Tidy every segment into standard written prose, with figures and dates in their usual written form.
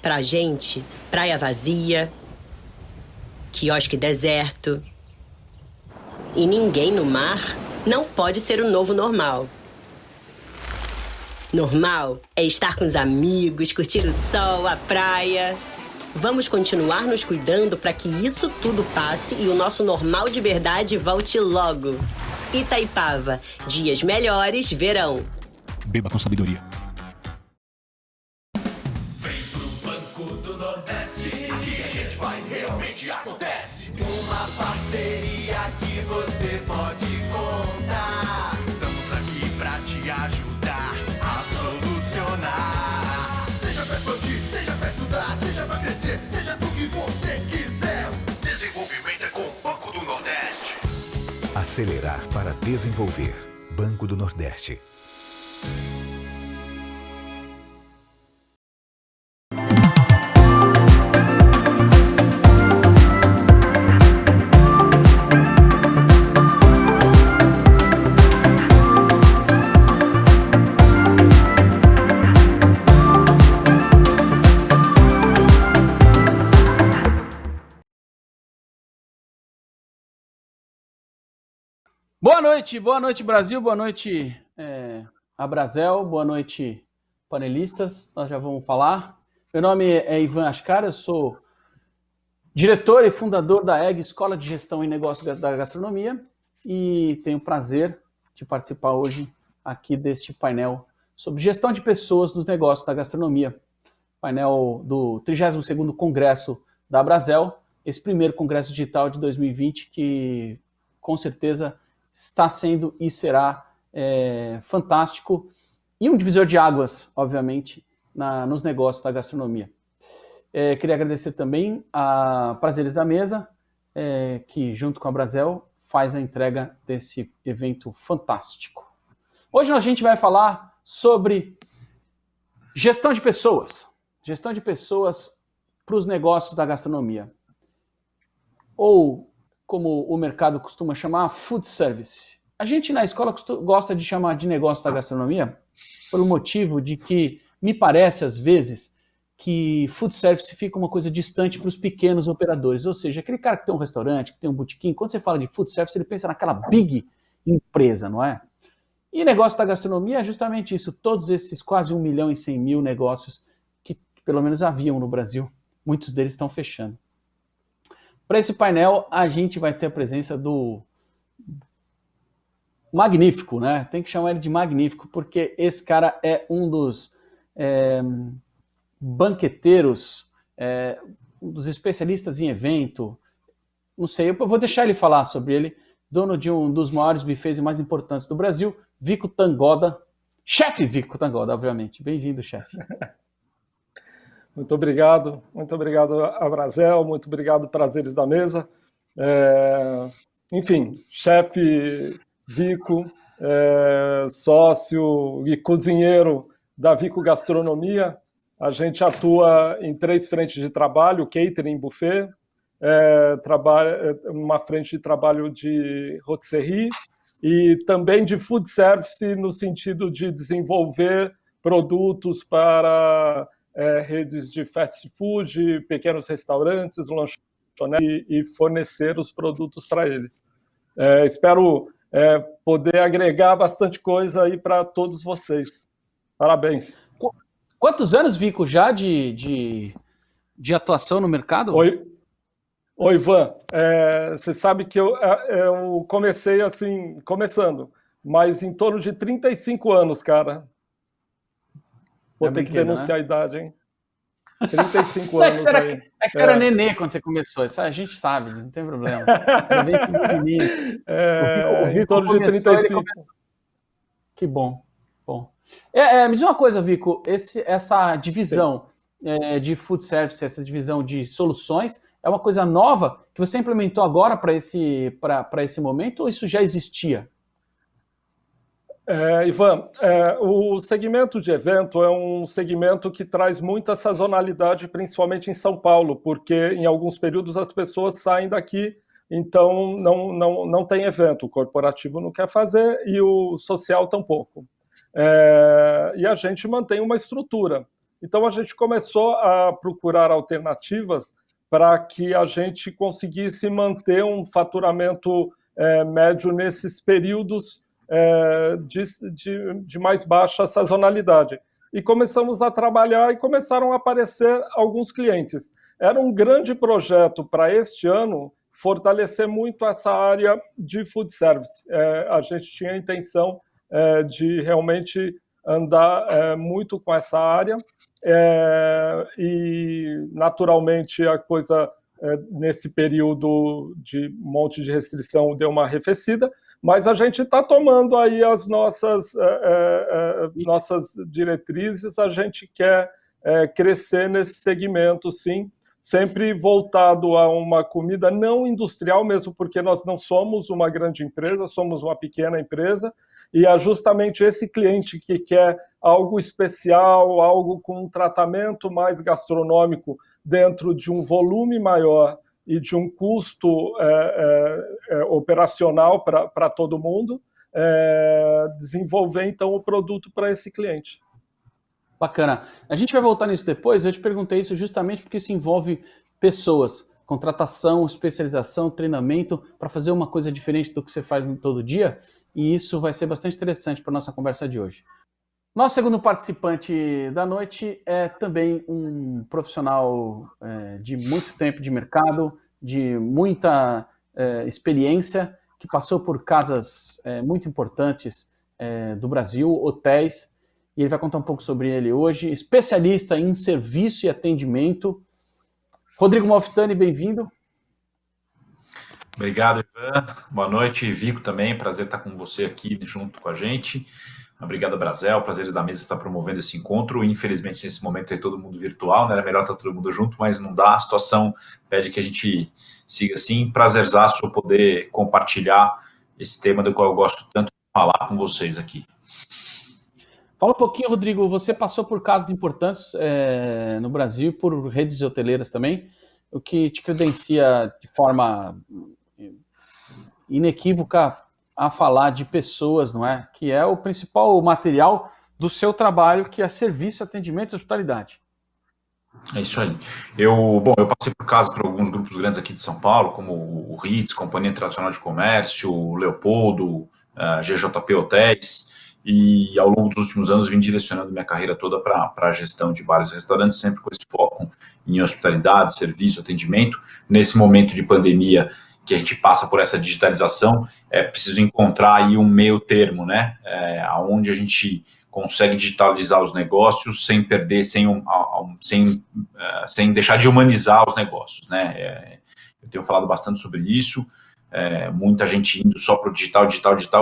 Pra gente, praia vazia, quiosque deserto. E ninguém no mar não pode ser o novo normal. Normal é estar com os amigos, curtir o sol, a praia. Vamos continuar nos cuidando para que isso tudo passe e o nosso normal de verdade volte logo. Itaipava, dias melhores, verão. Beba com sabedoria. Vem pro Banco do Nordeste, aqui a gente faz, realmente acontece. Uma parceria que você pode contar. Estamos aqui pra te ajudar a solucionar. Seja pra expandir, seja pra estudar, seja pra crescer, seja pro que você quiser. Desenvolvimento é com o Banco do Nordeste. Acelerar para desenvolver. Banco do Nordeste. Boa noite Brasil, boa noite Abrazel, boa noite panelistas, nós já vamos falar. Meu nome é Ivan Ascar, eu sou diretor e fundador da EG, Escola de Gestão e Negócios da Gastronomia, e tenho o prazer de participar hoje aqui deste painel sobre gestão de pessoas dos negócios da gastronomia, painel do 32º Congresso da Abrazel, esse primeiro Congresso Digital de 2020 que com certeza está sendo e será fantástico e um divisor de águas, obviamente, nos negócios da gastronomia. Queria agradecer também a Prazeres da Mesa, que junto com a Abrazel faz a entrega desse evento fantástico. Hoje a gente vai falar sobre gestão de pessoas para os negócios da gastronomia, ou como o mercado costuma chamar, food service. A gente na escola gosta de chamar de negócio da gastronomia pelo motivo de que me parece, às vezes, que food service fica uma coisa distante para os pequenos operadores. Ou seja, aquele cara que tem um restaurante, que tem um botequim, quando você fala de food service, ele pensa naquela big empresa, não é? E negócio da gastronomia é justamente isso. Todos esses quase 1.100.000 negócios que pelo menos haviam no Brasil, muitos deles estão fechando. Para esse painel, a gente vai ter a presença do Magnífico, né? Tem que chamar ele de Magnífico, porque esse cara é um dos banqueteiros, um dos especialistas em evento. Não sei, eu vou deixar ele falar sobre ele. Dono de um dos maiores bufês e mais importantes do Brasil, Vico Tangoda. Chefe Vico Tangoda, obviamente. Bem-vindo, chefe. Muito obrigado, Abrazel, muito obrigado, Prazeres da Mesa. Enfim, chefe Vico, sócio e cozinheiro da Vico Gastronomia. A gente atua em 3 frentes de trabalho: catering, buffet, uma frente de trabalho de rotisserie e também de food service, no sentido de desenvolver produtos para redes de fast food, pequenos restaurantes, lanchonetes e fornecer os produtos para eles. Espero poder agregar bastante coisa aí para todos vocês. Parabéns. Quantos anos, Vico, já de atuação no mercado? Oi, Ivan. Você sabe que eu comecei assim, começando, mas em torno de 35 anos, cara. Vou ter que denunciar, né? A idade, hein? 35 anos. Você era nenê quando você começou, isso a gente sabe, não tem problema. Era bem pequenininho. O Vico em torno de 35. Que bom. Me diz uma coisa, Vico, essa divisão de food service, essa divisão de soluções, é uma coisa nova que você implementou agora para esse momento, ou isso já existia? Ivan, o segmento de evento é um segmento que traz muita sazonalidade, principalmente em São Paulo, porque em alguns períodos as pessoas saem daqui, então não tem evento. O corporativo não quer fazer e o social tampouco. E a gente mantém uma estrutura. Então, a gente começou a procurar alternativas para que a gente conseguisse manter um faturamento médio nesses períodos de mais baixa sazonalidade. E começamos a trabalhar e começaram a aparecer alguns clientes. Era um grande projeto para este ano fortalecer muito essa área de food service. A gente tinha a intenção de realmente andar muito com essa área e, naturalmente, a coisa, nesse período de um monte de restrição, deu uma arrefecida, mas a gente está tomando aí as nossas diretrizes, a gente quer crescer nesse segmento, sim, sempre voltado a uma comida não industrial mesmo, porque nós não somos uma grande empresa, somos uma pequena empresa, e é justamente esse cliente que quer algo especial, algo com um tratamento mais gastronômico dentro de um volume maior e de um custo operacional para todo mundo, desenvolver, então, o produto para esse cliente. Bacana. A gente vai voltar nisso depois. Eu te perguntei isso justamente porque isso envolve pessoas, contratação, especialização, treinamento, para fazer uma coisa diferente do que você faz todo dia, e isso vai ser bastante interessante para a nossa conversa de hoje. Nosso segundo participante da noite é também um profissional de muito tempo de mercado, de muita experiência, que passou por casas muito importantes do Brasil, hotéis, e ele vai contar um pouco sobre ele hoje. Especialista em serviço e atendimento. Rodrigo Malfitani, bem-vindo. Obrigado, Ivan. Boa noite, Vico também. Prazer estar com você aqui junto com a gente. Obrigado, Brasel. Prazeres da mesa estar promovendo esse encontro. Infelizmente, nesse momento é todo mundo virtual, né? Era melhor estar todo mundo junto, mas não dá. A situação pede que a gente siga assim. Prazerzaço poder compartilhar esse tema do qual eu gosto tanto de falar com vocês aqui. Fala um pouquinho, Rodrigo. Você passou por casas importantes no Brasil, por redes hoteleiras também, o que te credencia de forma inequívoca a falar de pessoas, não é? Que é o principal material do seu trabalho, que é serviço, atendimento e hospitalidade. É isso aí. Eu passei por casa por alguns grupos grandes aqui de São Paulo, como o Ritz, Companhia Internacional de Comércio, o Leopoldo, GJP Hotéis, e ao longo dos últimos anos vim direcionando minha carreira toda para a gestão de bares e restaurantes, sempre com esse foco em hospitalidade, serviço, atendimento. Nesse momento de pandemia, que a gente passa por essa digitalização, é preciso encontrar aí um meio termo, né? Onde a gente consegue digitalizar os negócios sem perder, sem deixar de humanizar os negócios, né? Eu tenho falado bastante sobre isso. Muita gente indo só para o digital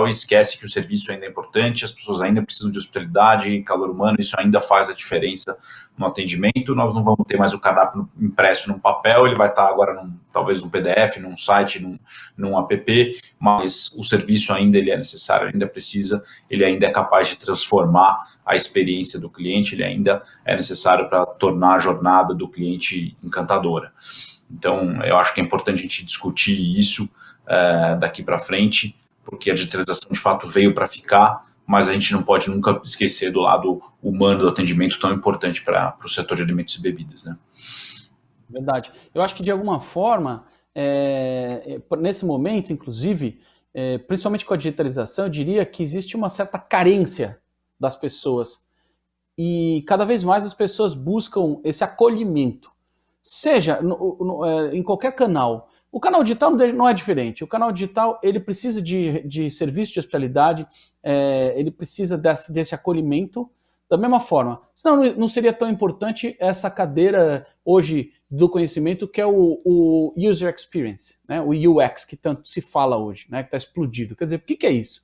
e esquece que o serviço ainda é importante, as pessoas ainda precisam de hospitalidade, calor humano, isso ainda faz a diferença no atendimento. Nós não vamos ter mais o cardápio impresso num papel, ele vai estar agora talvez num PDF, num site, num app, mas o serviço ainda ele é necessário, ele ainda é capaz de transformar a experiência do cliente, ele ainda é necessário para tornar a jornada do cliente encantadora. Então, eu acho que é importante a gente discutir isso daqui para frente, porque a digitalização de fato veio para ficar, mas a gente não pode nunca esquecer do lado humano do atendimento tão importante para o setor de alimentos e bebidas, né? Verdade. Eu acho que de alguma forma, nesse momento, inclusive, principalmente com a digitalização, eu diria que existe uma certa carência das pessoas e cada vez mais as pessoas buscam esse acolhimento, seja em qualquer canal. O canal digital não é diferente. O canal digital ele precisa de serviço de hospitalidade, ele precisa desse acolhimento da mesma forma. Senão não seria tão importante essa cadeira hoje do conhecimento que é o User Experience, né? O UX, que tanto se fala hoje, né? Que está explodido. Quer dizer, o que é isso?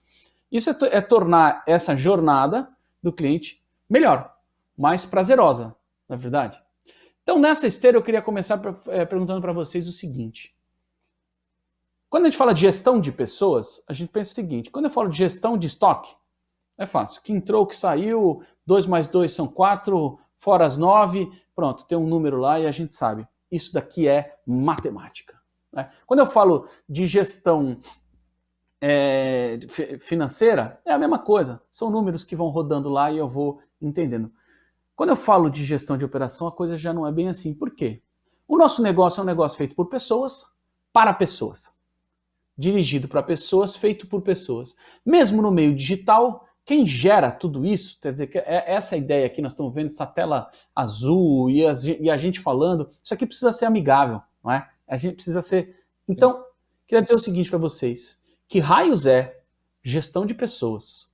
Isso é tornar essa jornada do cliente melhor, mais prazerosa, na verdade. Então, nessa esteira, eu queria começar perguntando para vocês o seguinte. Quando a gente fala de gestão de pessoas, a gente pensa o seguinte, quando eu falo de gestão de estoque, é fácil. Que entrou, que saiu, 2 mais 2 são 4, fora as 9, pronto, tem um número lá e a gente sabe. Isso daqui é matemática, né? Quando eu falo de gestão financeira, é a mesma coisa. São números que vão rodando lá e eu vou entendendo. Quando eu falo de gestão de operação, a coisa já não é bem assim. Por quê? O nosso negócio é um negócio feito por pessoas, para pessoas. Dirigido para pessoas, feito por pessoas. Mesmo no meio digital, quem gera tudo isso, quer dizer, que essa ideia aqui, nós estamos vendo essa tela azul e a gente falando, isso aqui precisa ser amigável, não é? A gente precisa ser... Então, queria dizer o seguinte para vocês, que raios é gestão de pessoas?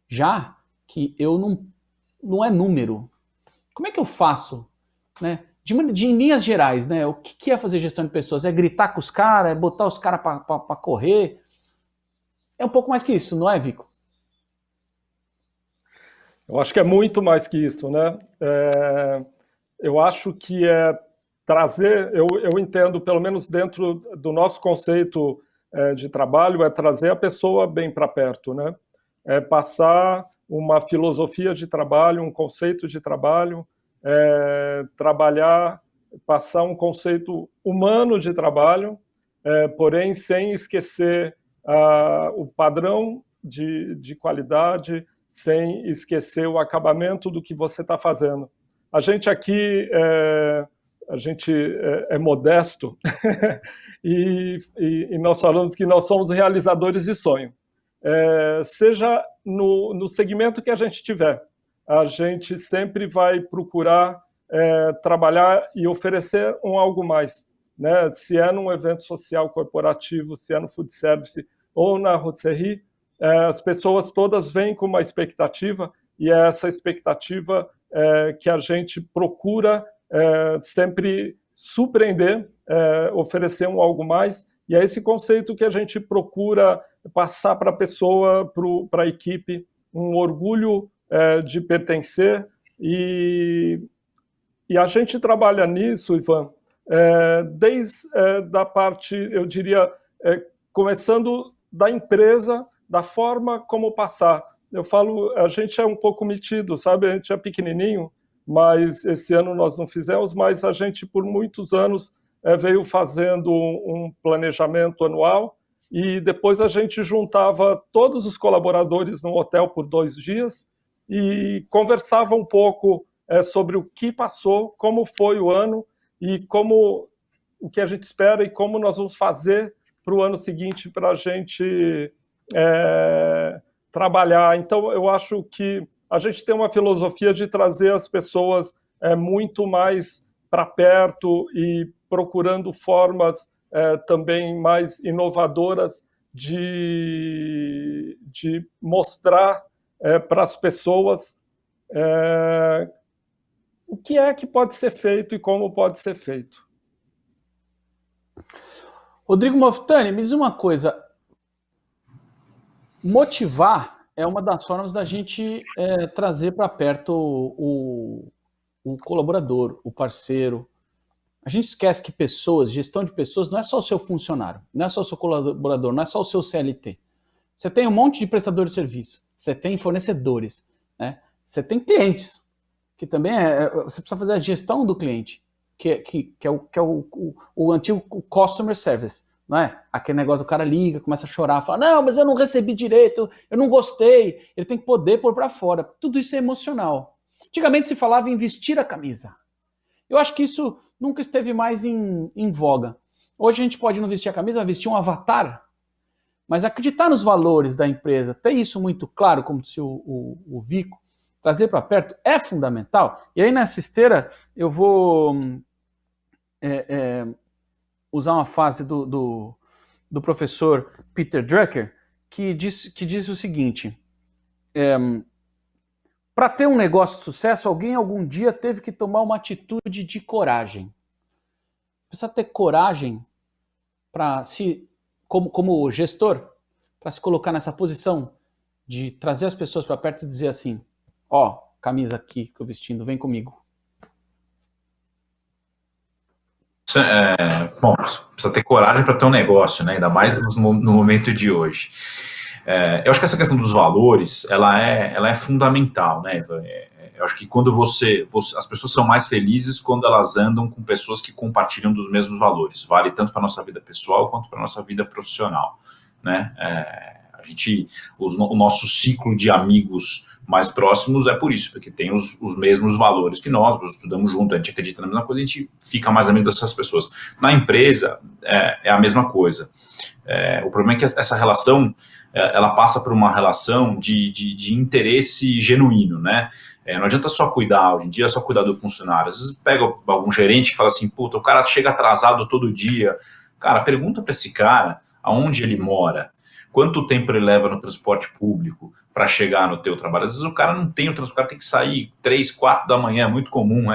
Já que eu não é número. Como é que eu faço, né? Em linhas gerais, né? O que é fazer gestão de pessoas? É gritar com os caras? É botar os caras para correr? É um pouco mais que isso, não é, Vico? Eu acho que é muito mais que isso, né? Eu acho que é trazer, eu entendo, pelo menos dentro do nosso conceito de trabalho, é trazer a pessoa bem para perto, né? É passar uma filosofia de trabalho, um conceito de trabalho, trabalhar, passar um conceito humano de trabalho, porém sem esquecer o padrão de qualidade, sem esquecer o acabamento do que você está fazendo. A gente aqui é modesto e nós falamos que nós somos realizadores de sonho. Seja no segmento que a gente tiver, a gente sempre vai procurar trabalhar e oferecer algo mais, né? Se é num evento social corporativo, se é no food service ou na rotisserie, as pessoas todas vêm com uma expectativa e é essa expectativa que a gente procura sempre surpreender, oferecer algo mais, e é esse conceito que a gente procura passar para a pessoa, para a equipe, um orgulho de pertencer, e a gente trabalha nisso, Ivan, desde da parte, eu diria, começando da empresa, da forma como passar. Eu falo, a gente é um pouco metido, sabe? A gente é pequenininho, mas esse ano nós não fizemos, mas a gente por muitos anos veio fazendo um planejamento anual e depois a gente juntava todos os colaboradores num hotel por 2 dias e conversava um pouco sobre o que passou, como foi o ano e como o que a gente espera e como nós vamos fazer para o ano seguinte para a gente trabalhar. Então, eu acho que a gente tem uma filosofia de trazer as pessoas muito mais para perto e procurando formas também mais inovadoras de mostrar para as pessoas o que é que pode ser feito e como pode ser feito. Rodrigo Moftani, me diz uma coisa. Motivar é uma das formas da gente trazer para perto o colaborador, o parceiro. A gente esquece que pessoas, gestão de pessoas, não é só o seu funcionário, não é só o seu colaborador, não é só o seu CLT. Você tem um monte de prestadores de serviço, você tem fornecedores, né? Você tem clientes, que também você precisa fazer a gestão do cliente, que é o antigo customer service. Não é? Aquele negócio do cara liga, começa a chorar, fala, não, mas eu não recebi direito, eu não gostei. Ele tem que poder pôr para fora. Tudo isso é emocional. Antigamente se falava em vestir a camisa. Eu acho que isso nunca esteve mais em voga. Hoje a gente pode não vestir a camisa, mas vestir um avatar. Mas acreditar nos valores da empresa, ter isso muito claro, como disse o Vico, trazer para perto é fundamental. E aí nessa esteira eu vou usar uma frase do professor Peter Drucker, que diz o seguinte, para ter um negócio de sucesso, alguém algum dia teve que tomar uma atitude de coragem. Precisa ter coragem para como gestor, para se colocar nessa posição de trazer as pessoas para perto e dizer assim, ó, camisa aqui que eu vestindo, vem comigo. Bom, precisa ter coragem para ter um negócio, né? Ainda mais no momento de hoje. Eu acho que essa questão dos valores, ela é fundamental, né? Eu acho que quando as pessoas são mais felizes quando elas andam com pessoas que compartilham dos mesmos valores. Vale tanto para a nossa vida pessoal quanto para a nossa vida profissional, né? A O nosso ciclo de amigos mais próximos é por isso, porque tem os mesmos valores que nós estudamos junto, a gente acredita na mesma coisa, a gente fica mais amigo dessas pessoas. Na empresa, é a mesma coisa. O problema é que essa relação, ela passa por uma relação de interesse genuíno, né? Não adianta só cuidar, hoje em dia é só cuidar do funcionário. Às vezes pega algum gerente que fala assim, puta, o cara chega atrasado todo dia. Cara, pergunta para esse cara aonde ele mora, quanto tempo ele leva no transporte público para chegar no teu trabalho. Às vezes o cara não tem o transporte, o cara tem que sair 3, 4 da manhã, é muito comum,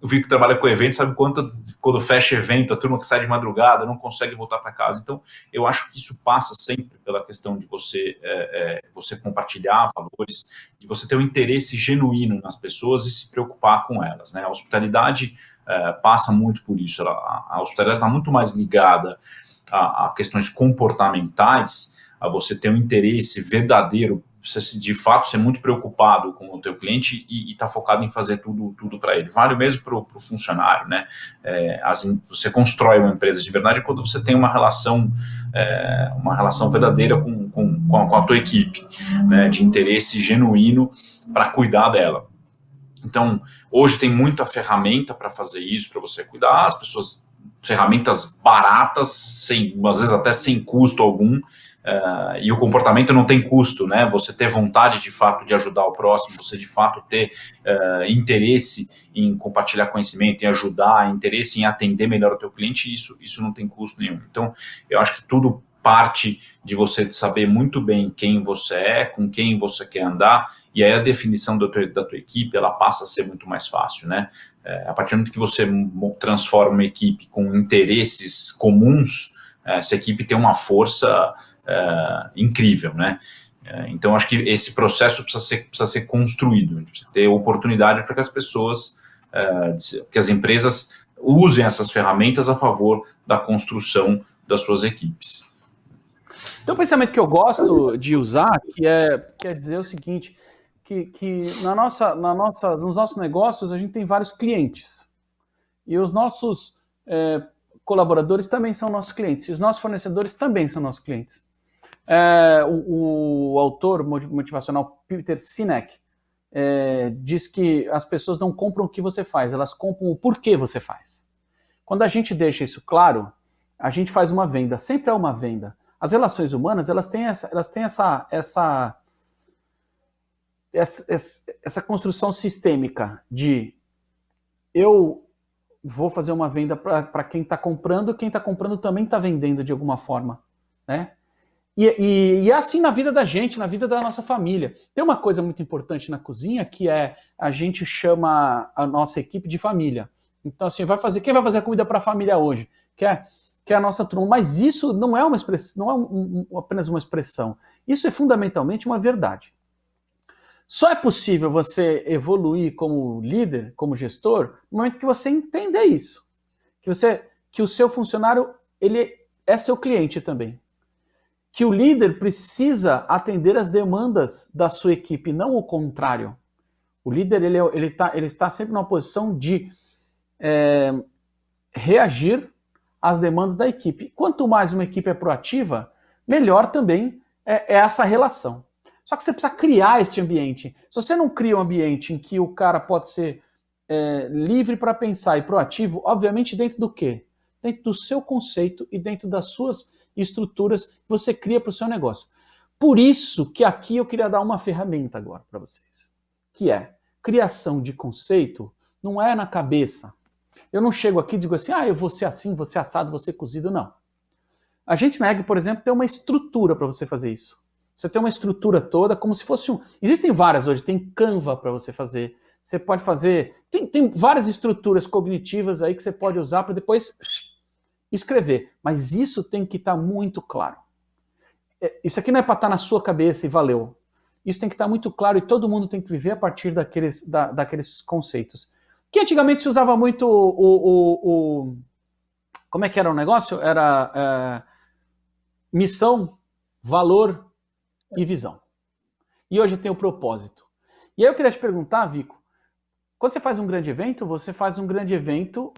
Eu vi que trabalha com evento, sabe quando fecha evento, a turma que sai de madrugada não consegue voltar para casa. Então, eu acho que isso passa sempre pela questão de você compartilhar valores, de você ter um interesse genuíno nas pessoas e se preocupar com elas, né? A hospitalidade passa muito por isso. A hospitalidade está muito mais ligada a questões comportamentais, a você ter um interesse verdadeiro, você de fato ser muito preocupado com o teu cliente e estar focado em fazer tudo para ele. Vale mesmo para o funcionário, né? Você constrói uma empresa de verdade quando você tem uma relação verdadeira com a tua equipe, né? De interesse genuíno para cuidar dela. Então, hoje tem muita ferramenta para fazer isso, para você cuidar, as pessoas, ferramentas baratas, às vezes até sem custo algum, e o comportamento não tem custo, né? Você ter vontade de fato de ajudar o próximo, você de fato ter interesse em compartilhar conhecimento, em ajudar, interesse em atender melhor o teu cliente, isso não tem custo nenhum. Então, eu acho que tudo parte de você saber muito bem quem você é, com quem você quer andar, e aí a definição da tua equipe, ela passa a ser muito mais fácil, né? A partir do momento que você transforma uma equipe com interesses comuns, essa equipe tem uma força incrível, né? Então, acho que esse processo precisa ser construído, a gente precisa ter oportunidade para que as pessoas, que as empresas usem essas ferramentas a favor da construção das suas equipes. Então, um pensamento que eu gosto de usar, que é dizer o seguinte, que nos nossos negócios a gente tem vários clientes. E os nossos colaboradores também são nossos clientes. E os nossos fornecedores também são nossos clientes. O autor motivacional Peter Sinek diz que as pessoas não compram o que você faz, elas compram o porquê você faz. Quando a gente deixa isso claro, a gente faz uma venda. Sempre é uma venda. As relações humanas, elas têm essa construção sistêmica de eu vou fazer uma venda para quem está comprando também está vendendo de alguma forma, né? E é assim na vida da gente, na vida da nossa família. Tem uma coisa muito importante na cozinha que a gente chama a nossa equipe de família. Então, assim, quem vai fazer a comida para a família hoje? Que é a nossa turma. Mas isso não é uma expressão, não é apenas uma expressão. Isso é fundamentalmente uma verdade. Só é possível você evoluir como líder, como gestor, no momento que você entender isso. Que o seu funcionário ele é seu cliente também. Que o líder precisa atender as demandas da sua equipe, não o contrário. O líder ele está sempre numa posição de reagir às demandas da equipe. Quanto mais uma equipe é proativa, melhor também é essa relação. Só que você precisa criar este ambiente. Se você não cria um ambiente em que o cara pode ser livre para pensar e proativo, obviamente dentro do quê? Dentro do seu conceito e dentro das suas estruturas que você cria para o seu negócio. Por isso que aqui eu queria dar uma ferramenta agora para vocês, que é criação de conceito não é na cabeça. Eu não chego aqui e digo assim, eu vou ser assim, vou ser assado, vou ser cozido, não. A gente na EG, por exemplo, tem uma estrutura para você fazer isso. Você tem uma estrutura toda como se fosse Existem várias hoje, tem Canva para você fazer. Você pode fazer... Tem várias estruturas cognitivas aí que você pode usar para depois escrever. Mas isso tem que estar muito claro. Isso aqui não é para estar na sua cabeça e valeu. Isso tem que estar muito claro e todo mundo tem que viver a partir daqueles conceitos. Que antigamente se usava muito como é que era o negócio? Era missão, valor e visão. E hoje tem o propósito. E aí eu queria te perguntar, Vico, quando você faz um grande evento, você faz um grande evento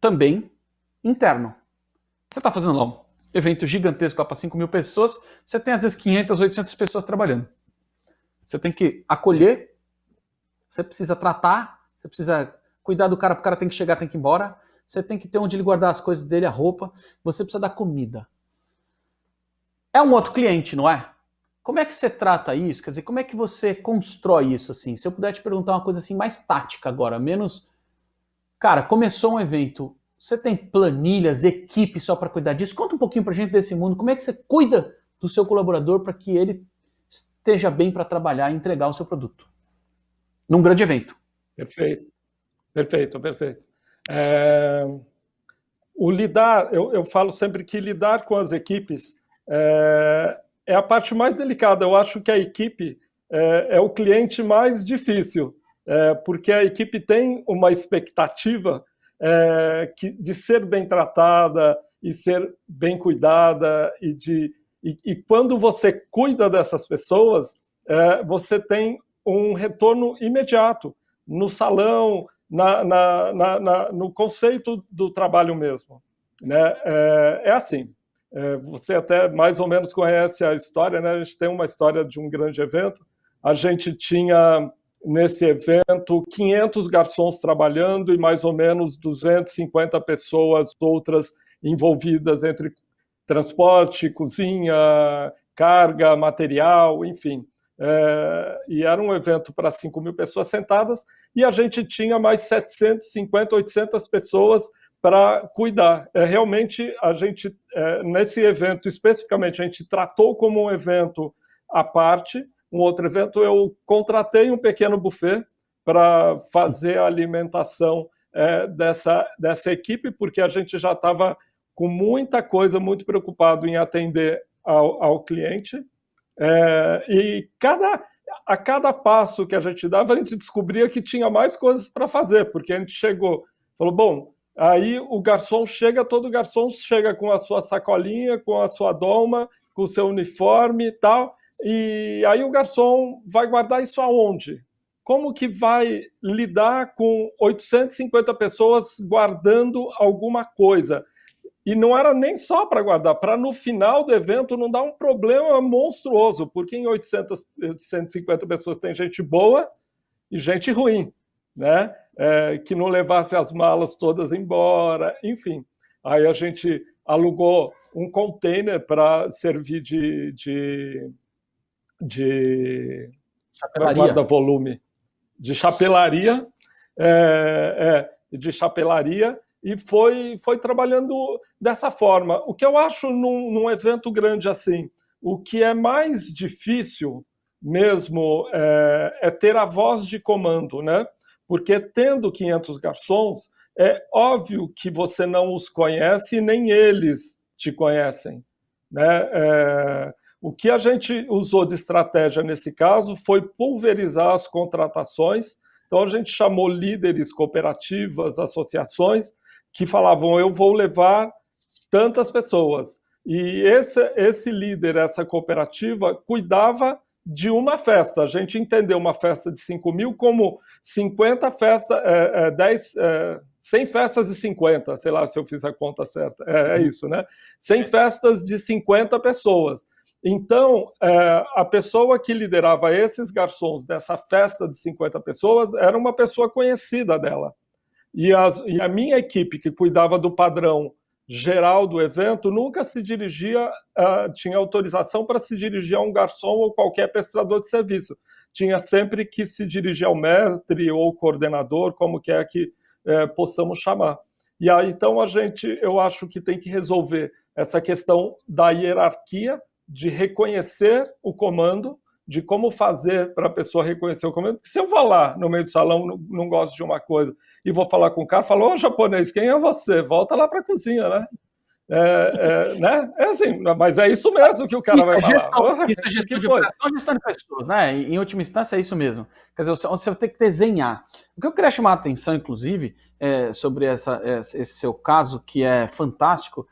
também interno. Você está fazendo lá um evento gigantesco lá para 5 mil pessoas, você tem às vezes 500, 800 pessoas trabalhando. Você tem que acolher, você precisa tratar, você precisa cuidar do cara, para o cara tem que chegar, tem que ir embora, você tem que ter onde ele guardar as coisas dele, a roupa, você precisa dar comida. É um outro cliente, não é? Como é que você trata isso? Quer dizer, como é que você constrói isso assim? Se eu puder te perguntar uma coisa assim mais tática agora, menos... Cara, começou um evento, você tem planilhas, equipe só para cuidar disso? Conta um pouquinho pra gente desse mundo, como é que você cuida do seu colaborador para que ele esteja bem para trabalhar e entregar o seu produto num grande evento? Perfeito. Eu falo sempre que lidar com as equipes é a parte mais delicada. Eu acho que a equipe é o cliente mais difícil, porque a equipe tem uma expectativa de ser bem tratada e ser bem cuidada, e quando você cuida dessas pessoas, você tem um retorno imediato no salão, no conceito do trabalho mesmo, né? É assim, você até mais ou menos conhece a história, né? A gente tem uma história de um grande evento, a gente tinha nesse evento 500 garçons trabalhando e mais ou menos 250 pessoas outras envolvidas entre transporte, cozinha, carga, material, enfim. E era um evento para 5 mil pessoas sentadas e a gente tinha mais 750, 800 pessoas para cuidar. Realmente, a gente, nesse evento especificamente, a gente tratou como um evento à parte. Um outro evento, eu contratei um pequeno buffet para fazer a alimentação dessa equipe, porque a gente já estava com muita coisa, muito preocupado em atender ao cliente. E a cada passo que a gente dava, a gente descobria que tinha mais coisas para fazer, porque a gente falou, bom, aí todo garçom chega com a sua sacolinha, com a sua doma, com o seu uniforme e tal, e aí o garçom vai guardar isso aonde? Como que vai lidar com 850 pessoas guardando alguma coisa? E não era nem só para guardar, para no final do evento não dar um problema monstruoso, porque em 850 pessoas tem gente boa e gente ruim, né? Que não levasse as malas todas embora, enfim. Aí a gente alugou um container para servir de guarda-volume, de chapelaria, e foi trabalhando dessa forma. O que eu acho num evento grande assim, o que é mais difícil mesmo é ter a voz de comando, né? Porque tendo 500 garçons, é óbvio que você não os conhece e nem eles te conhecem, né? O que a gente usou de estratégia nesse caso foi pulverizar as contratações. Então a gente chamou líderes, cooperativas, associações, que falavam, eu vou levar tantas pessoas. E esse líder, essa cooperativa, cuidava de uma festa. A gente entendeu uma festa de 5 mil como 50 festas, 100 festas de 50, sei lá se eu fiz a conta certa. É isso, né? 100 festas de 50 pessoas. Então, a pessoa que liderava esses garçons dessa festa de 50 pessoas era uma pessoa conhecida dela. E a minha equipe, que cuidava do padrão geral do evento, nunca se dirigia, tinha autorização para se dirigir a um garçom ou qualquer prestador de serviço. Tinha sempre que se dirigir ao mestre ou coordenador, como quer que possamos chamar. E aí, então, eu acho que tem que resolver essa questão da hierarquia, de reconhecer o comando, de como fazer para a pessoa reconhecer o comando. Porque se eu vou lá no meio do salão, não gosto de uma coisa, e vou falar com o cara, falo, ô japonês, quem é você? Volta lá para a cozinha, né? Né? Assim, mas é isso mesmo que o cara vai falar. Isso é gestão de operação, gestão de pessoas, né? Em última instância é isso mesmo. Quer dizer, você vai ter que desenhar. O que eu queria chamar a atenção, inclusive, sobre esse seu caso, que é fantástico,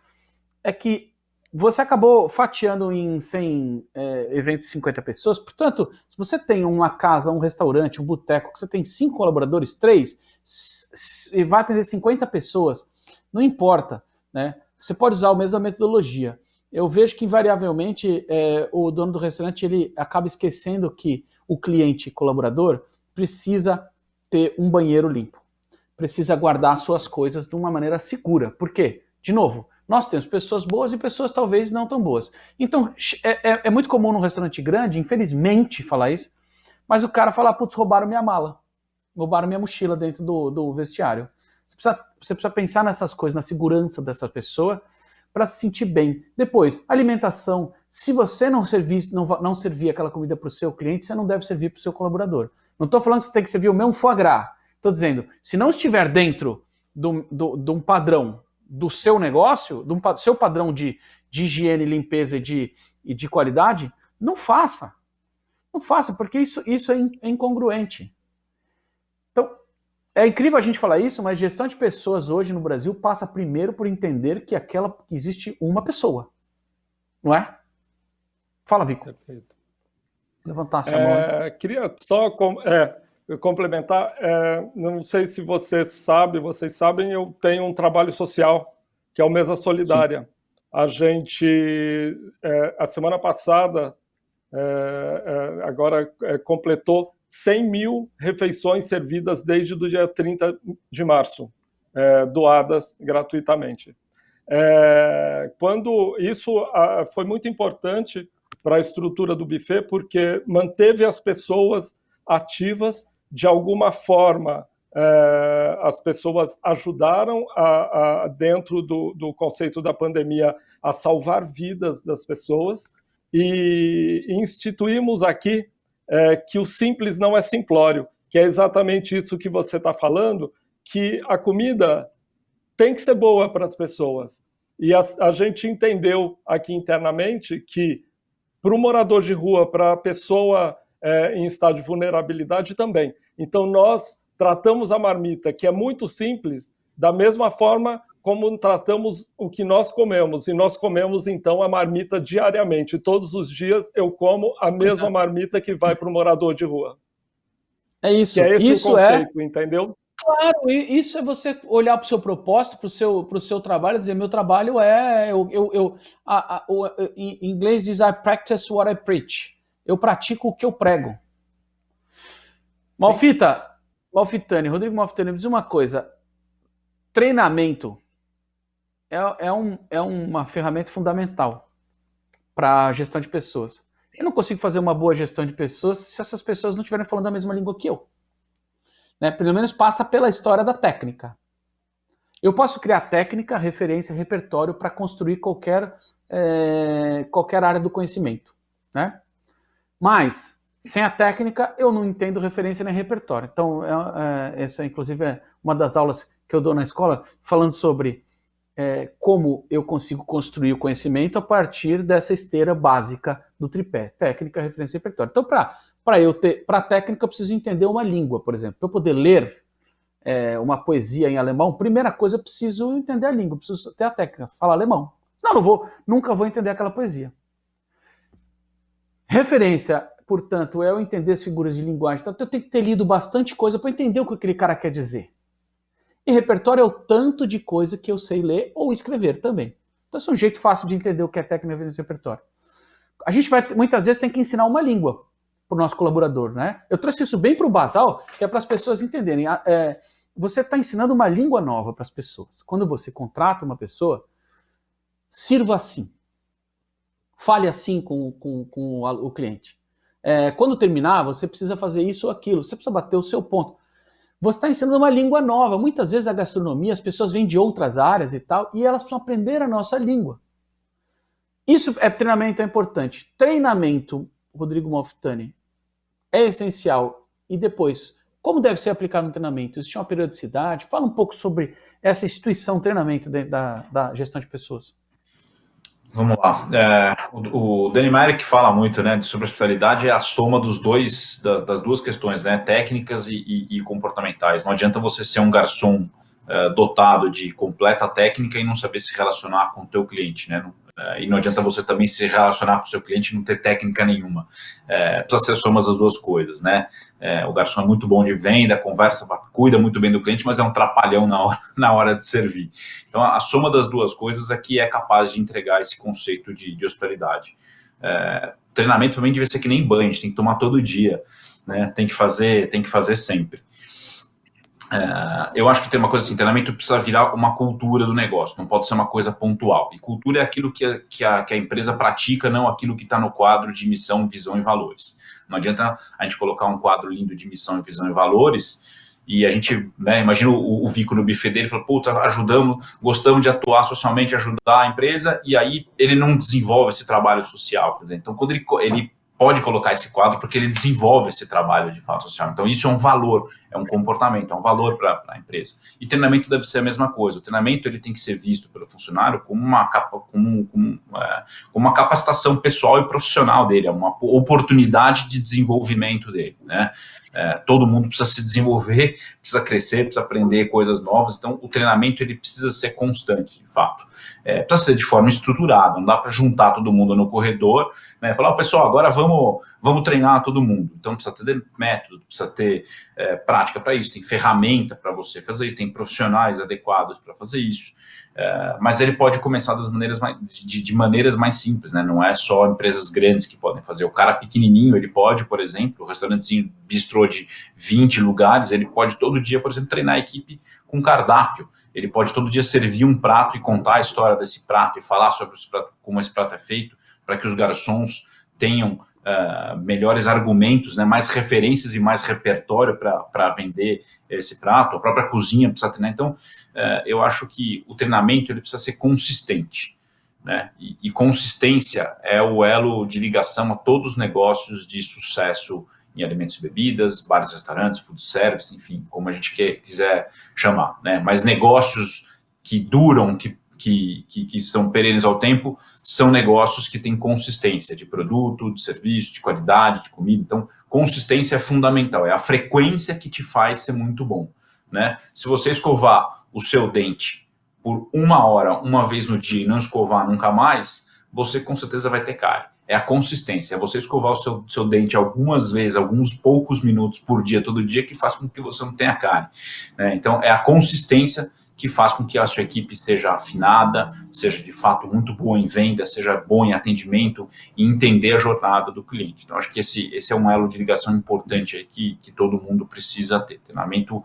é que você acabou fatiando em 100 eventos de 50 pessoas, portanto, se você tem uma casa, um restaurante, um boteco, que você tem 5 colaboradores, 3, e vai atender 50 pessoas, não importa, né? Você pode usar a mesma metodologia. eu vejo que invariavelmente o dono do restaurante ele acaba esquecendo que o cliente colaborador precisa ter um banheiro limpo, precisa guardar suas coisas de uma maneira segura. Por quê? De novo, nós temos pessoas boas e pessoas talvez não tão boas. Então, é muito comum num restaurante grande, infelizmente, falar isso, mas o cara fala, putz, roubaram minha mala, roubaram minha mochila dentro do vestiário. Você precisa pensar nessas coisas, na segurança dessa pessoa, para se sentir bem. Depois, alimentação. Se você não servir aquela comida para o seu cliente, você não deve servir para o seu colaborador. Não estou falando que você tem que servir o mesmo foie gras. Estou dizendo, se não estiver dentro de um padrão do seu negócio, do seu padrão de higiene, limpeza e de qualidade, não faça. Não faça, porque isso é incongruente. Então, é incrível a gente falar isso, mas gestão de pessoas hoje no Brasil passa primeiro por entender que existe uma pessoa. Não é? Fala, Vico. Perfeito. Levantasse a mão. Queria só complementar. Não sei se vocês sabem, eu tenho um trabalho social, que é o Mesa Solidária. Sim. A gente, a semana passada, agora completou 100 mil refeições servidas desde o dia 30 de março, doadas gratuitamente. Quando isso foi muito importante para a estrutura do buffet, porque manteve as pessoas ativas de alguma forma. As pessoas ajudaram dentro do conceito da pandemia a salvar vidas das pessoas e instituímos aqui que o simples não é simplório, que é exatamente isso que você está falando, que a comida tem que ser boa para as pessoas. E a gente entendeu aqui internamente que para o morador de rua, para a pessoa em estado de vulnerabilidade também. Então nós tratamos a marmita, que é muito simples, da mesma forma como tratamos o que nós comemos. E nós comemos, então, a marmita diariamente. Todos os dias eu como a mesma marmita que vai para o morador de rua. É isso. Que é esse o conceito, entendeu? Claro, isso é você olhar para o seu propósito, para o seu trabalho, e dizer, meu trabalho em inglês diz, I practice what I preach. Eu pratico o que eu prego. Rodrigo Malfitani, me diz uma coisa. Treinamento é uma ferramenta fundamental para a gestão de pessoas. Eu não consigo fazer uma boa gestão de pessoas se essas pessoas não estiverem falando a mesma língua que eu. Né? Pelo menos passa pela história da técnica. Eu posso criar técnica, referência, repertório para construir qualquer área do conhecimento. Né? Mas, sem a técnica, eu não entendo referência nem repertório. Então, essa, inclusive, é uma das aulas que eu dou na escola, falando sobre como eu consigo construir o conhecimento a partir dessa esteira básica do tripé. Técnica, referência e repertório. Então, para a técnica, eu preciso entender uma língua, por exemplo. Para eu poder ler uma poesia em alemão, primeira coisa, eu preciso entender a língua, preciso ter a técnica, falar alemão. Senão nunca vou entender aquela poesia. Referência, portanto, é eu entender as figuras de linguagem. Então, eu tenho que ter lido bastante coisa para entender o que aquele cara quer dizer. E repertório é o tanto de coisa que eu sei ler ou escrever também. Então, esse é um jeito fácil de entender o que é técnica, referência e repertório. A gente muitas vezes tem que ensinar uma língua para o nosso colaborador, né? Eu trouxe isso bem para o basal, que é para as pessoas entenderem. Você está ensinando uma língua nova para as pessoas. Quando você contrata uma pessoa, sirva assim. Fale assim com o cliente. Quando terminar, você precisa fazer isso ou aquilo. Você precisa bater o seu ponto. Você está ensinando uma língua nova. Muitas vezes a gastronomia, as pessoas vêm de outras áreas e tal, e elas precisam aprender a nossa língua. Isso treinamento é importante. Treinamento, Rodrigo Malfitani, é essencial. E depois, como deve ser aplicado no treinamento? Existe uma periodicidade? Fala um pouco sobre essa instituição treinamento da gestão de pessoas. Vamos lá. O Danny Meyer, que fala muito, né, sobre hospitalidade, é a soma das duas questões, né, técnicas e comportamentais. Não adianta você ser um garçom dotado de completa técnica e não saber se relacionar com o teu cliente, né? E não adianta você também se relacionar com o seu cliente e não ter técnica nenhuma. Precisa ser a soma das duas coisas, né? O garçom é muito bom de venda, conversa, cuida muito bem do cliente, mas é um trapalhão na hora de servir. Então, a soma das duas coisas é que é capaz de entregar esse conceito de hospitalidade. Treinamento também deve ser que nem banho, a gente tem que tomar todo dia, né? Tem que fazer sempre. Eu acho que tem uma coisa assim, treinamento precisa virar uma cultura do negócio, não pode ser uma coisa pontual. E cultura é aquilo que a empresa pratica, não aquilo que está no quadro de missão, visão e valores. Não adianta a gente colocar um quadro lindo de missão, visão e valores e a gente, né, imagina o Vico no buffet dele, fala, puta, gostamos de atuar socialmente, ajudar a empresa, e aí ele não desenvolve esse trabalho social. Quer dizer, então, quando ele pode colocar esse quadro porque ele desenvolve esse trabalho de fato social. Então, isso é um valor, é um comportamento, é um valor para a empresa. E treinamento deve ser a mesma coisa. O treinamento ele tem que ser visto pelo funcionário como uma capacitação pessoal e profissional dele, é uma oportunidade de desenvolvimento dele, né? Todo mundo precisa se desenvolver, precisa crescer, precisa aprender coisas novas. Então, o treinamento ele precisa ser constante, de fato. Precisa ser de forma estruturada, não dá para juntar todo mundo no corredor, né, falar, pessoal, agora vamos treinar todo mundo. Então precisa ter método, precisa ter prática para isso, tem ferramenta para você fazer isso, tem profissionais adequados para fazer isso, mas ele pode começar de maneiras mais simples, né, não é só empresas grandes que podem fazer. O cara pequenininho, ele pode, por exemplo, o restaurantezinho bistrô de 20 lugares, ele pode todo dia, por exemplo, treinar a equipe com cardápio. Ele pode todo dia servir um prato e contar a história desse prato e falar sobre como esse prato é feito, para que os garçons tenham melhores argumentos, né, mais referências e mais repertório para vender esse prato. A própria cozinha precisa treinar. Então, eu acho que o treinamento ele precisa ser consistente, né, e consistência é o elo de ligação a todos os negócios de sucesso em alimentos e bebidas, bares, restaurantes, food service, enfim, como a gente quiser chamar, né? Mas negócios que duram, que são perenes ao tempo, são negócios que têm consistência de produto, de serviço, de qualidade, de comida. Então, consistência é fundamental, é a frequência que te faz ser muito bom, né? Se você escovar o seu dente por 1 hora, uma vez no dia, e não escovar nunca mais, você com certeza vai ter cárie. É a consistência, é você escovar o seu dente algumas vezes, alguns poucos minutos por dia, todo dia, que faz com que você não tenha cárie, né? Então, é a consistência que faz com que a sua equipe seja afinada, seja de fato muito boa em venda, seja boa em atendimento e entender a jornada do cliente. Então, acho que esse é um elo de ligação importante aí que todo mundo precisa ter. Treinamento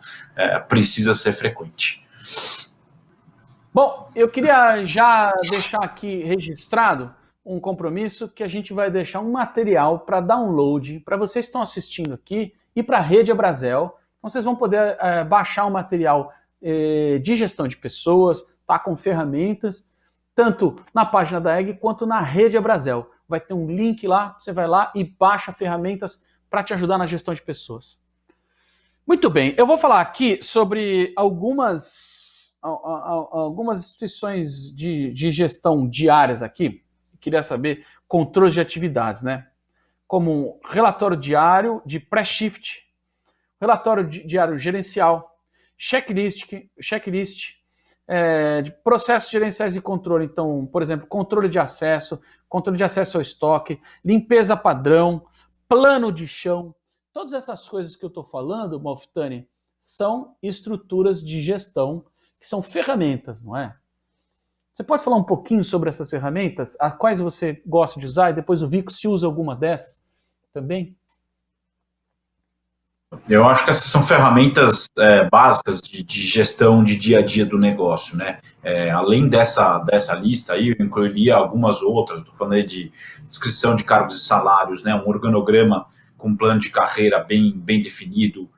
precisa ser frequente. Bom, eu queria já deixar aqui registrado um compromisso que a gente vai deixar um material para download para vocês que estão assistindo aqui e para a Rede Abrazel. Então, vocês vão poder baixar um material de gestão de pessoas, tá, com ferramentas, tanto na página da EG quanto na Rede Abrazel. Vai ter um link lá, você vai lá e baixa ferramentas para te ajudar na gestão de pessoas. Muito bem, eu vou falar aqui sobre algumas instituições de gestão diárias aqui. Queria saber controles de atividades, né? Como um relatório diário de pré-shift, relatório diário gerencial, checklist de processos gerenciais de controle. Então, por exemplo, controle de acesso ao estoque, limpeza padrão, plano de chão. Todas essas coisas que eu estou falando, Malfitani, são estruturas de gestão, que são ferramentas, não é? Você pode falar um pouquinho sobre essas ferramentas, a quais você gosta de usar, e depois o Vico se usa alguma dessas também? Eu acho que essas são ferramentas básicas de gestão de dia a dia do negócio, né? Além dessa lista aí, eu incluiria algumas outras. Estou falando aí de descrição de cargos e salários, né? Um organograma com um plano de carreira bem definido.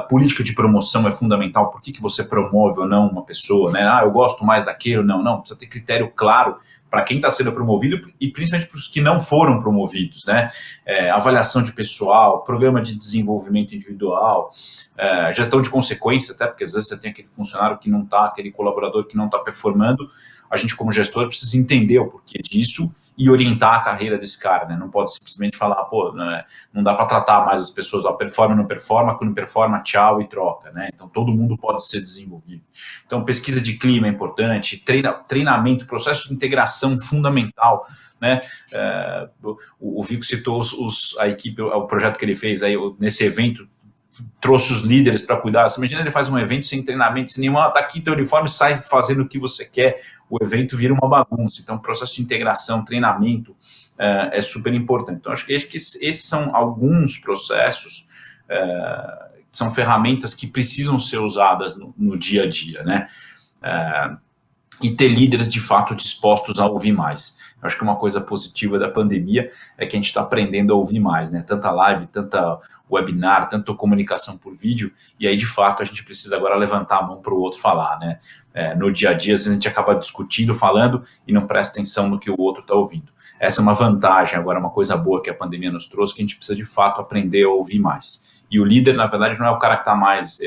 Política de promoção é fundamental. Por que você promove ou não uma pessoa, né? Eu gosto mais daquele ou não. Não, precisa ter critério claro para quem está sendo promovido e principalmente para os que não foram promovidos, né? Avaliação de pessoal, programa de desenvolvimento individual, gestão de consequência, até porque às vezes você tem aquele funcionário que não está, aquele colaborador que não está performando. a gente como gestor precisa entender o porquê disso e orientar a carreira desse cara, né? Não pode simplesmente falar, pô, não dá para tratar mais as pessoas, ó, performa ou não performa, quando performa, tchau e troca, né? Então todo mundo pode ser desenvolvido. Então pesquisa de clima é importante, treinamento, processo de integração fundamental, né? O Vico citou a equipe, o projeto que ele fez aí nesse evento, trouxe os líderes para cuidar. Você imagina, ele faz um evento sem treinamento, sem nenhuma, tá aqui teu uniforme, sai fazendo o que você quer, o evento vira uma bagunça. Então, processo de integração, treinamento é super importante. Então, acho que esses são alguns processos, são ferramentas que precisam ser usadas no dia a dia, né? E ter líderes de fato dispostos a ouvir mais. Eu acho que uma coisa positiva da pandemia é que a gente está aprendendo a ouvir mais, né? Tanta live, tanta webinar, tanta comunicação por vídeo, e aí de fato a gente precisa agora levantar a mão para o outro falar, né? No dia a dia, às vezes a gente acaba discutindo, falando, e não presta atenção no que o outro está ouvindo. Essa é uma vantagem, agora uma coisa boa que a pandemia nos trouxe, que a gente precisa de fato aprender a ouvir mais. E o líder, na verdade, não é o cara que está mais...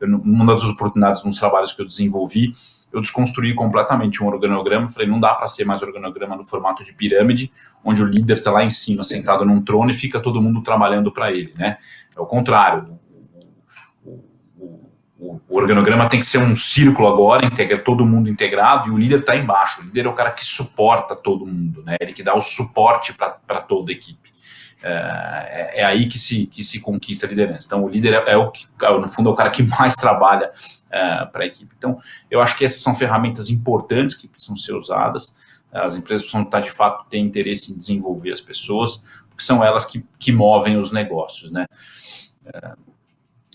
Uma das oportunidades nos trabalhos que eu desenvolvi, eu desconstruí completamente um organograma, falei, não dá para ser mais organograma no formato de pirâmide, onde o líder está lá em cima, sentado num trono e fica todo mundo trabalhando para ele, né? É o contrário. O organograma tem que ser um círculo agora, integra todo mundo integrado, e o líder está embaixo. O líder é o cara que suporta todo mundo, né? Ele que dá o suporte para toda a equipe. É aí que se conquista a liderança. Então, o líder no fundo, é o cara que mais trabalha para a equipe. Então, eu acho que essas são ferramentas importantes que precisam ser usadas. As empresas precisam estar, de fato, ter interesse em desenvolver as pessoas, porque são elas que movem os negócios, né?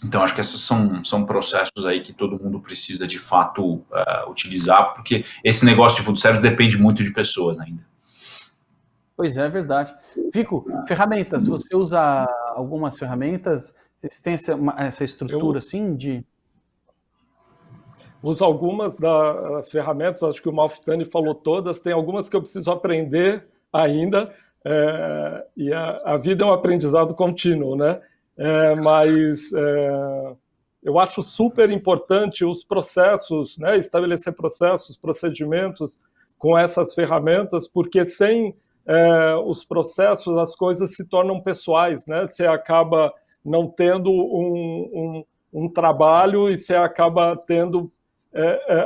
Então, acho que esses são processos aí que todo mundo precisa, de fato, utilizar, porque esse negócio de food service depende muito de pessoas ainda. Pois é verdade. Vico, ferramentas, você usa algumas ferramentas? Vocês têm essa estrutura, assim, de... Uso algumas das ferramentas, acho que o Malfitani falou todas, tem algumas que eu preciso aprender ainda, e a vida é um aprendizado contínuo, né? Mas eu acho super importante os processos, né? Estabelecer processos, procedimentos com essas ferramentas, porque sem os processos as coisas se tornam pessoais, né? Você acaba não tendo um trabalho e você acaba tendo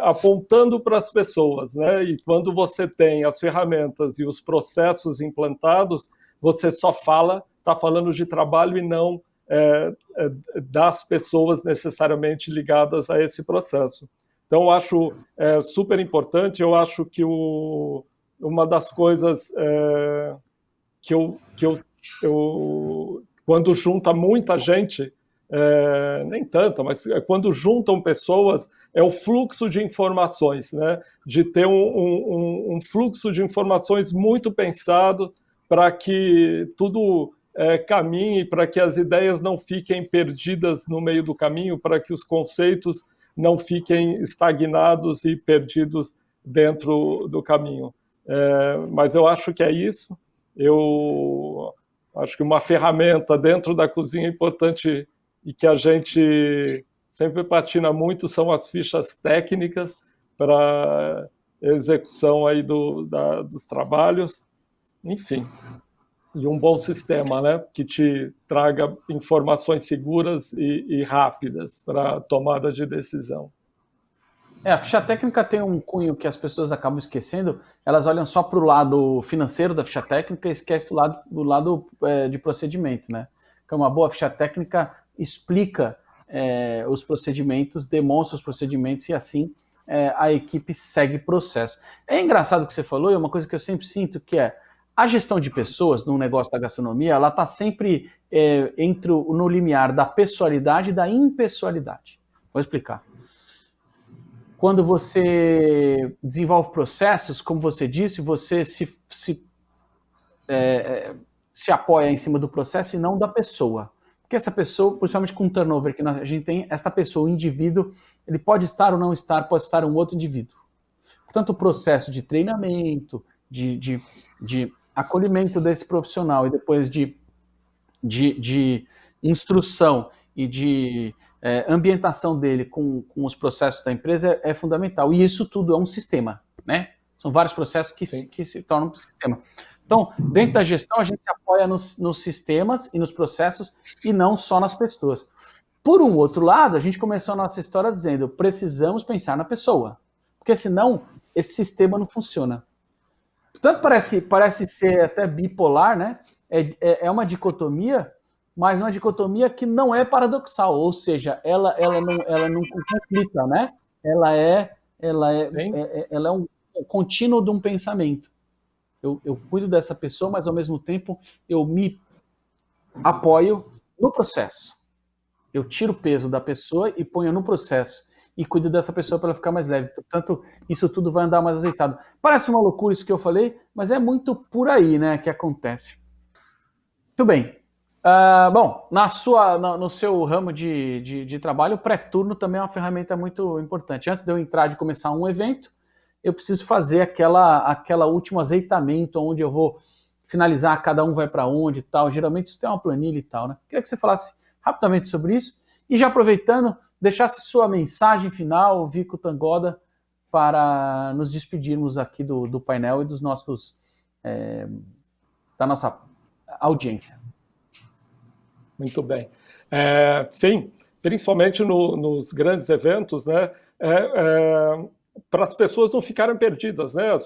apontando para as pessoas, né? E quando você tem as ferramentas e os processos implantados, você só está falando de trabalho e não das pessoas necessariamente ligadas a esse processo. Então, eu acho super importante. Eu acho que uma das coisas que eu quando junta muita gente, nem tanto, mas quando juntam pessoas, é o fluxo de informações, né? De ter um fluxo de informações muito pensado para que tudo caminhe, para que as ideias não fiquem perdidas no meio do caminho, para que os conceitos não fiquem estagnados e perdidos dentro do caminho. Mas eu acho que é isso. Eu acho que uma ferramenta dentro da cozinha é importante e que a gente sempre patina muito são as fichas técnicas para execução aí dos trabalhos. Enfim, e um bom sistema, né, que te traga informações seguras e rápidas para tomada de decisão. A ficha técnica tem um cunho que as pessoas acabam esquecendo, elas olham só para o lado financeiro da ficha técnica e esquecem do lado de procedimento, né? Então, uma boa ficha técnica explica os procedimentos, demonstra os procedimentos e assim a equipe segue o processo. É engraçado o que você falou, e uma coisa que eu sempre sinto que a gestão de pessoas no negócio da gastronomia, ela está sempre no limiar da pessoalidade e da impessoalidade. Vou explicar. Quando você desenvolve processos, como você disse, você se apoia em cima do processo e não da pessoa. Porque essa pessoa, principalmente com o turnover que a gente tem, essa pessoa, o indivíduo, ele pode estar ou não estar, pode estar um outro indivíduo. Portanto, o processo de treinamento, de acolhimento desse profissional e depois de instrução e de ambientação dele com os processos da empresa é fundamental. E isso tudo é um sistema. né? São vários processos que Sim. que se tornam um sistema. Então, dentro da gestão, a gente se apoia nos sistemas e nos processos e não só nas pessoas. Por um outro lado, a gente começou a nossa história dizendo, precisamos pensar na pessoa, porque senão esse sistema não funciona. Portanto, parece ser até bipolar, né? É uma dicotomia, mas uma dicotomia que não é paradoxal, ou seja, ela não conflita, né? Ela é um contínuo de um pensamento. Eu cuido dessa pessoa, mas ao mesmo tempo eu me apoio no processo. Eu tiro o peso da pessoa e ponho no processo. E cuido dessa pessoa para ela ficar mais leve. Portanto, isso tudo vai andar mais azeitado. Parece uma loucura isso que eu falei, mas é muito por aí, né, que acontece. Muito bem. Bom, no seu ramo de trabalho, o pré-turno também é uma ferramenta muito importante. Antes de eu entrar, de começar um evento, eu preciso fazer aquela último azeitamento, onde eu vou finalizar, cada um vai para onde e tal. Geralmente isso tem uma planilha e tal, né? Queria que você falasse rapidamente sobre isso e já aproveitando, deixasse sua mensagem final, Vico Tangoda, para nos despedirmos aqui do painel e dos da nossa audiência. Muito bem. Sim, principalmente nos grandes eventos, né? Para as pessoas não ficarem perdidas, né?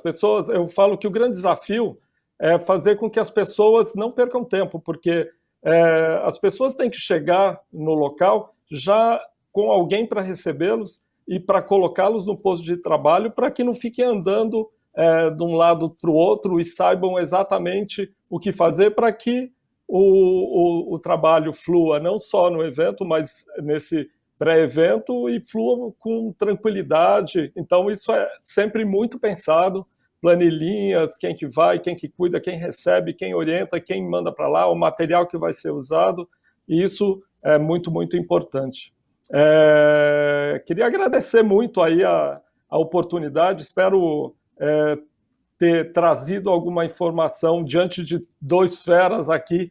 Eu falo que o grande desafio é fazer com que as pessoas não percam tempo, porque as pessoas têm que chegar no local já com alguém para recebê-los e para colocá-los no posto de trabalho, para que não fiquem andando de um lado para o outro e saibam exatamente o que fazer para que o trabalho flua não só no evento, mas nesse pré-evento e flua com tranquilidade. Então isso é sempre muito pensado, planilhinhas, quem que vai, quem que cuida, quem recebe, quem orienta, quem manda para lá, o material que vai ser usado, e isso é muito, muito importante. Queria agradecer muito aí a oportunidade, espero ter trazido alguma informação diante de dois feras aqui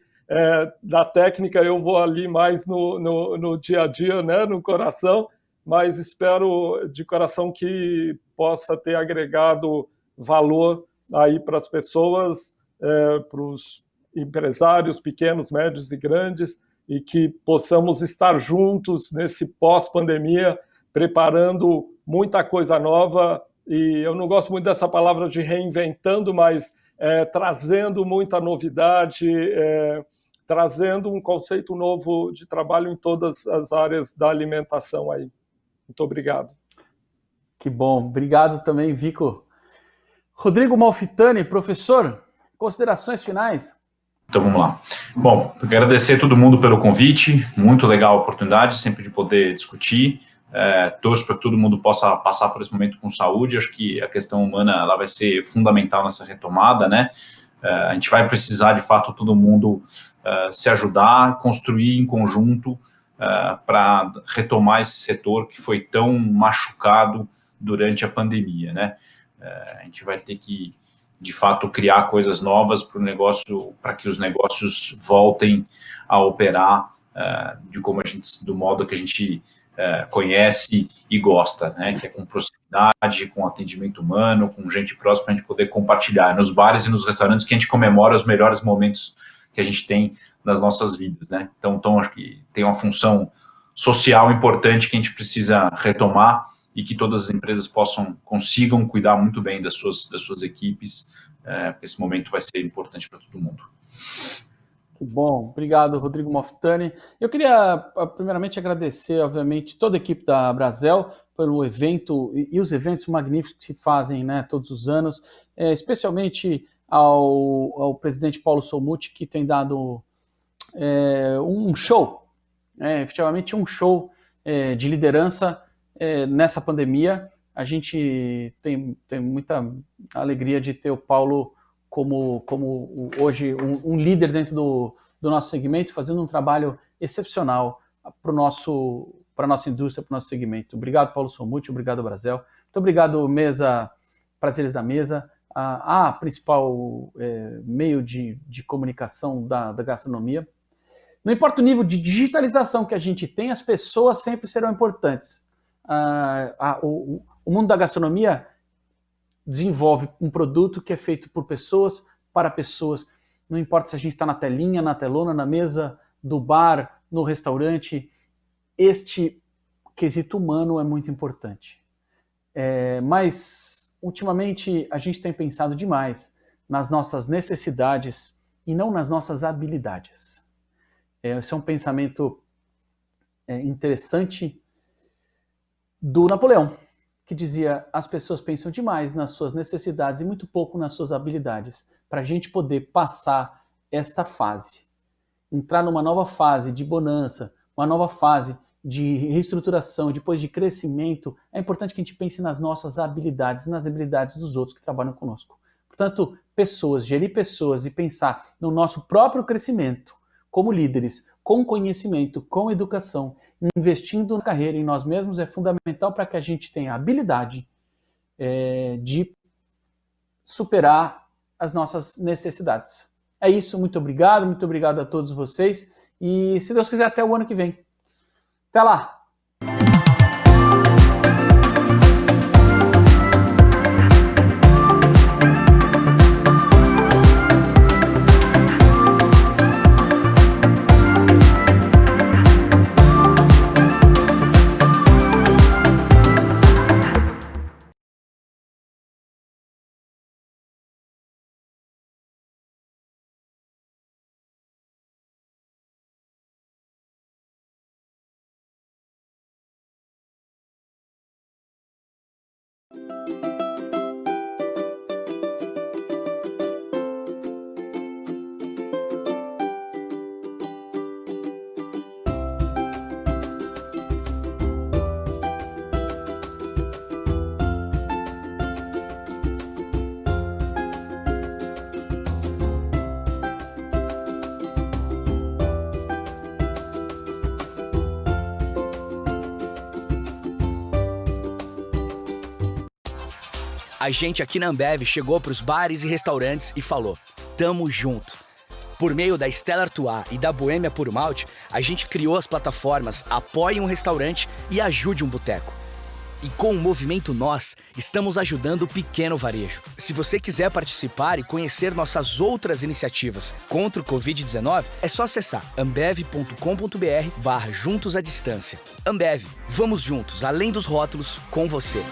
da técnica. Eu vou ali mais no dia a dia, né, no coração, mas espero de coração que possa ter agregado valor aí para as pessoas, para os empresários pequenos, médios e grandes, e que possamos estar juntos nesse pós-pandemia, preparando muita coisa nova. E eu não gosto muito dessa palavra de reinventando, mas trazendo muita novidade, trazendo um conceito novo de trabalho em todas as áreas da alimentação aí. Muito obrigado. Que bom. Obrigado também, Vico. Rodrigo Malfitani, professor, considerações finais? Então vamos lá. Bom, eu quero agradecer a todo mundo pelo convite, muito legal a oportunidade sempre de poder discutir. Torço para que todo mundo possa passar por esse momento com saúde. Acho que a questão humana ela vai ser fundamental nessa retomada, né? A gente vai precisar, de fato, todo mundo se ajudar, construir em conjunto para retomar esse setor que foi tão machucado durante a pandemia, né? A gente vai ter que, de fato, criar coisas novas para o negócio, para que os negócios voltem a operar do modo que a gente conhece e gosta, né? Que é com proximidade, com atendimento humano, com gente próxima, para a gente poder compartilhar nos bares e nos restaurantes que a gente comemora os melhores momentos que a gente tem nas nossas vidas, né? Então acho que tem uma função social importante que a gente precisa retomar e que todas as empresas consigam cuidar muito bem das suas equipes, porque esse momento vai ser importante para todo mundo. Bom, obrigado, Rodrigo Malfitani. Eu queria, primeiramente, agradecer, obviamente, toda a equipe da Brasel pelo evento e os eventos magníficos que se fazem, né, todos os anos, especialmente ao presidente Paulo Solmuti, que tem dado um show, efetivamente um show de liderança nessa pandemia. A gente tem muita alegria de ter o Paulo como hoje um líder dentro do nosso segmento, fazendo um trabalho excepcional para a nossa indústria, para o nosso segmento. Obrigado, Paulo Solmuti, obrigado, Brasel. Muito obrigado, mesa, prazeres da mesa, a principal meio de comunicação da gastronomia. Não importa o nível de digitalização que a gente tem, as pessoas sempre serão importantes. O mundo da gastronomia desenvolve um produto que é feito por pessoas, para pessoas. Não importa se a gente está na telinha, na telona, na mesa do bar, no restaurante, este quesito humano é muito importante. Mas, ultimamente, a gente tem pensado demais nas nossas necessidades e não nas nossas habilidades. Esse é um pensamento interessante do Napoleão, que dizia: as pessoas pensam demais nas suas necessidades e muito pouco nas suas habilidades. Para a gente poder passar esta fase, entrar numa nova fase de bonança, uma nova fase de reestruturação, depois de crescimento, é importante que a gente pense nas nossas habilidades, nas habilidades dos outros que trabalham conosco. Portanto, pessoas, gerir pessoas e pensar no nosso próprio crescimento como líderes, com conhecimento, com educação, investindo na carreira em nós mesmos é fundamental para que a gente tenha a habilidade de superar as nossas necessidades. É isso, muito obrigado a todos vocês e, se Deus quiser, até o ano que vem. Até lá! A gente aqui na Ambev chegou para os bares e restaurantes e falou: tamo junto. Por meio da Stella Artois e da Boêmia Puro Malte, a gente criou as plataformas Apoie um Restaurante e Ajude um Boteco. E com o movimento Nós, estamos ajudando o pequeno varejo. Se você quiser participar e conhecer nossas outras iniciativas contra o Covid-19, é só acessar ambev.com.br/juntos à distância. Ambev, vamos juntos, além dos rótulos, com você.